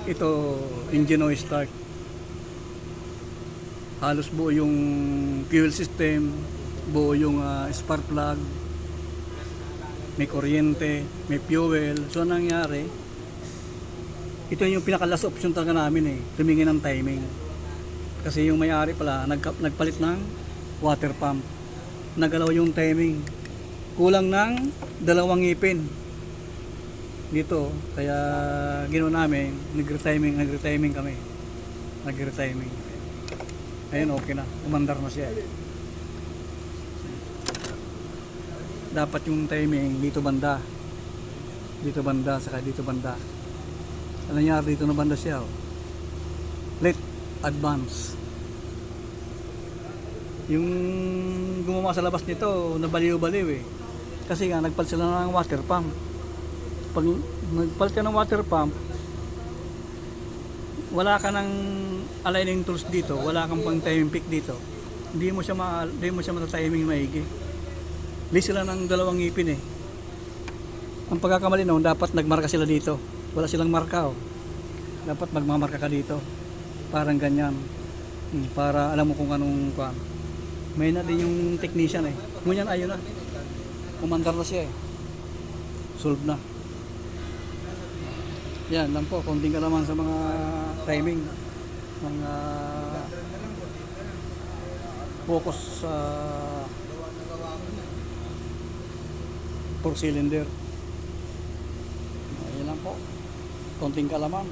Ito, engine oil start. Halos buo yung fuel system, buo yung spark plug, may kuryente, may fuel. So anong nangyari, ito yung pinaka last option talaga namin tumingin ng timing. Kasi yung may-ari pala, nagpalit ng water pump. Nagalaw yung timing. Kulang ng 2 ngipin dito. Kaya ginawa namin, nag-retiming kami. Nag-retiming. Ayun, okay na. Umandar na siya. Dapat yung timing dito banda. Dito banda, saka dito banda. Ano nangyari dito na banda siya? Late advance. Yung gumawa sa labas nito, nabaliw-baliw Kasi nga, nagpalit sila ng water pump. Pag nagpalit ka ng water pump, wala ka ng aligning tools dito, wala kang pang timing pick dito. Hindi mo siya mata-timing maigi. Hindi sila ng 2 ngipin Ang pagkakamali noon, dapat nagmarka sila dito. Wala silang marka Dapat magmamarka ka dito. Parang ganyan. Para alam mo kung anong kuan. May na din yung technician Ngunyan, ayun na. Umandar na siya Solve na. Yan lang po, konting ka naman sa mga timing. Mga focus sa 4 cylinder. Yan lang po. Konting kalaman.